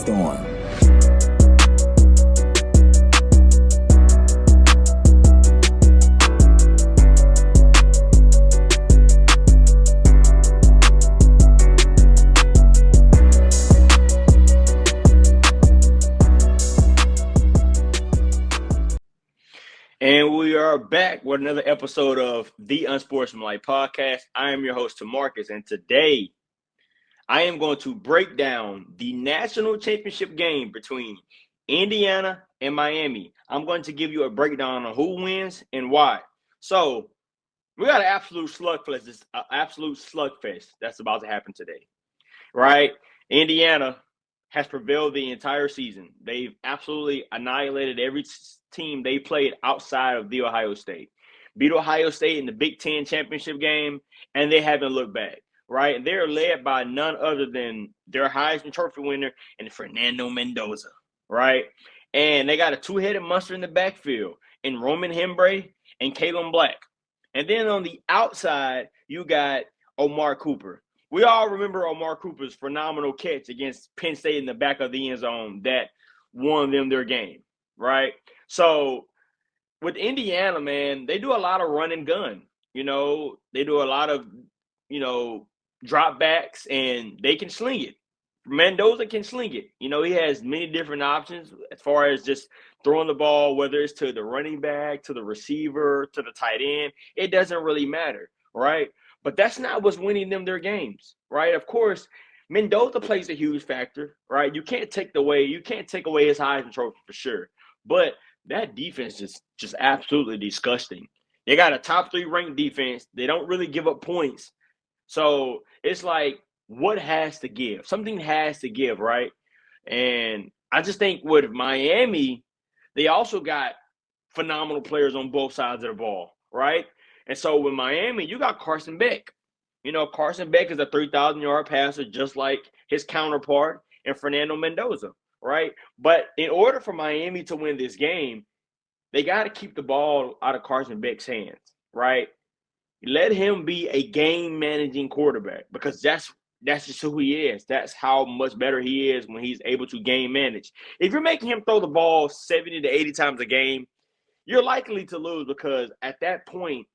storm. And we are back with another episode of the Unsportsmanlike Podcast. I am your host, Tamarcus, and today I am going to break down the national championship game between Indiana and Miami. I'm going to give you a breakdown on who wins and why. So we got an absolute slugfest that's about to happen today, right? Indiana has prevailed the entire season. They've absolutely annihilated every team they played outside of the Ohio State. Beat Ohio State in the Big Ten championship game, and they haven't looked back, right? And they're led by none other than their Heisman Trophy winner and Fernando Mendoza, right? And they got a two-headed monster in the backfield in Roman Hembree and Kalen Black. And then on the outside, you got Omar Cooper. We all remember Omar Cooper's phenomenal catch against Penn State in the back of the end zone that won them their game, right? So with Indiana, man, they do a lot of run and gun. You know, they do a lot of, drop backs, and they can sling it. Mendoza can sling it. You know, he has many different options as far as just throwing the ball, whether it's to the running back, to the receiver, to the tight end. It doesn't really matter, right? But that's not what's winning them their games, right? Of course, Mendoza plays a huge factor, right? You can't take away his Heisman Trophy for sure. But that defense is just absolutely disgusting. They got a top 3 ranked defense. They don't really give up points. So it's like, what has to give? Something has to give, right? And I just think with Miami, they also got phenomenal players on both sides of the ball, right? And so with Miami, you got Carson Beck. You know, Carson Beck is a 3,000-yard passer just like his counterpart in Fernando Mendoza, right? But in order for Miami to win this game, they got to keep the ball out of Carson Beck's hands, right? Let him be a game-managing quarterback because that's just who he is. That's how much better he is when he's able to game manage. If you're making him throw the ball 70 to 80 times a game, you're likely to lose because at that point,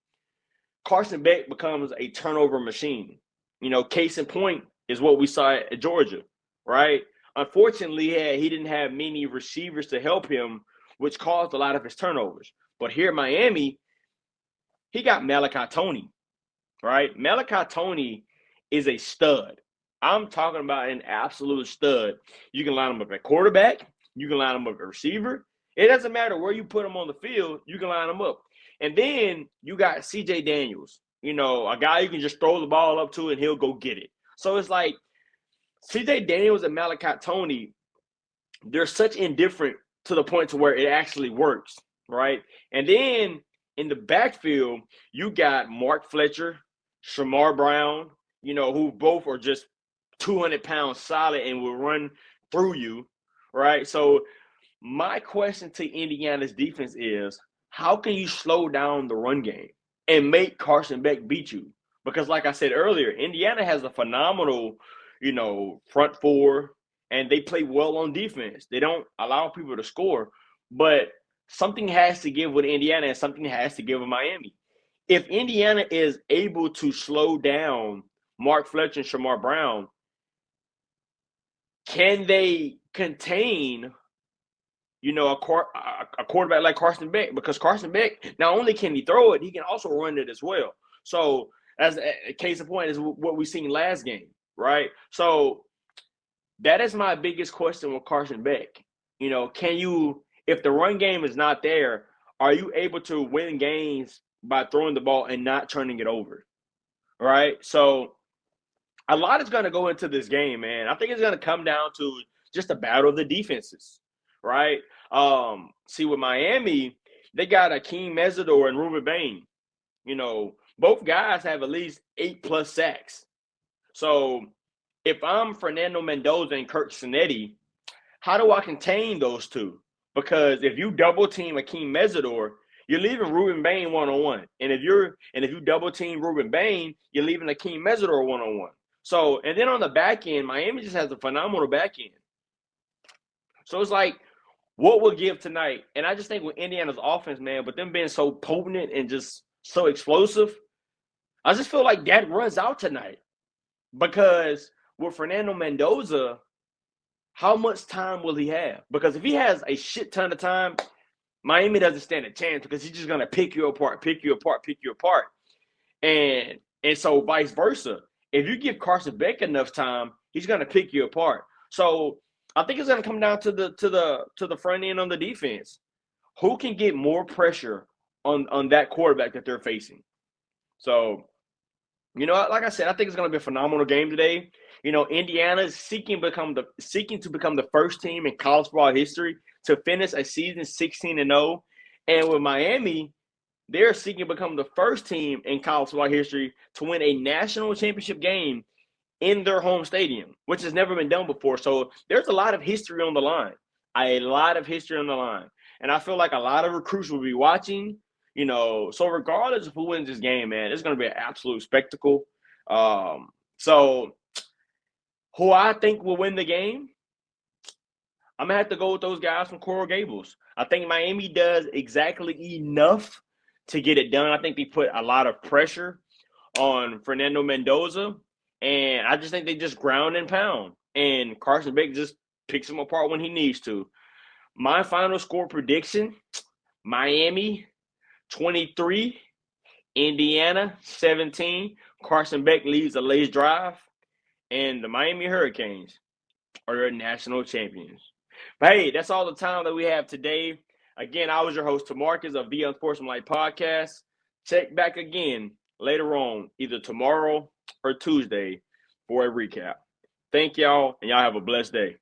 Carson Beck becomes a turnover machine. You know, case in point is what we saw at Georgia, right? Unfortunately, he didn't have many receivers to help him, which caused a lot of his turnovers. But here in Miami, he got Malachi Toney, right? Malachi Toney is a stud. I'm talking about an absolute stud. You can line him up at quarterback. You can line him up at receiver. It doesn't matter where you put him on the field. You can line him up. And then you got C.J. Daniels, you know, a guy you can just throw the ball up to and he'll go get it. So it's like C.J. Daniels and Malachi Toney, they're such indifferent to the point to where it actually works, right? And then in the backfield, you got Mark Fletcher, Shamar Brown, you know, who both are just 200 pounds solid and will run through you, right? So my question to Indiana's defense is, how can you slow down the run game and make Carson Beck beat you? Because like I said earlier, Indiana has a phenomenal, front four, and they play well on defense. They don't allow people to score, but something has to give with Indiana and something has to give with Miami. If Indiana is able to slow down Mark Fletcher and Shamar Brown, can they contain a quarterback like Carson Beck? Because Carson Beck, not only can he throw it, he can also run it as well. So as a case in point is what we seen last game, right? So that is my biggest question with Carson Beck. You know, if the run game is not there, are you able to win games by throwing the ball and not turning it over, right? So a lot is going to go into this game, man. I think it's going to come down to just a battle of the defenses, right? See, with Miami, they got Akeem Mesidor and Ruben Bain. You know, both guys have at least 8+ sacks. So if I'm Fernando Mendoza and Kirk Cinetti, how do I contain those two? Because if you double team Akeem Mesidor, you're leaving Ruben Bain one-on-one. And if you double team Ruben Bain, you're leaving Akeem Mesidor one-on-one. So, and then on the back end, Miami just has a phenomenal back end. So it's like, what will give tonight? And I just think with Indiana's offense, man, but them being so potent and just so explosive, I just feel like that runs out tonight. Because with Fernando Mendoza, how much time will he have? Because if he has a shit ton of time, Miami doesn't stand a chance because he's just gonna pick you apart, pick you apart, pick you apart. And so vice versa. If you give Carson Beck enough time, he's gonna pick you apart. So I think it's gonna come down to the front end on the defense. Who can get more pressure on that quarterback that they're facing? So, like I said, I think it's gonna be a phenomenal game today. Indiana is seeking to become the first team in college football history to finish a season 16-0. And with Miami, they're seeking to become the first team in college football history to win a national championship game in their home stadium, which has never been done before. So there's a lot of history on the line, a lot of history on the line. And I feel like a lot of recruits will be watching, so regardless of who wins this game, man, it's going to be an absolute spectacle. So who I think will win the game, I'm going to have to go with those guys from Coral Gables. I think Miami does exactly enough to get it done. I think they put a lot of pressure on Fernando Mendoza, and I just think they just ground and pound. And Carson Beck just picks him apart when he needs to. My final score prediction, Miami 23, Indiana 17. Carson Beck leads a late drive, and the Miami Hurricanes are your national champions. But hey, that's all the time that we have today. Again, I was your host, Tamarcus of the Unsportsmanlike Podcast. Check back again later on, either tomorrow or Tuesday, for a recap. Thank y'all, and y'all have a blessed day.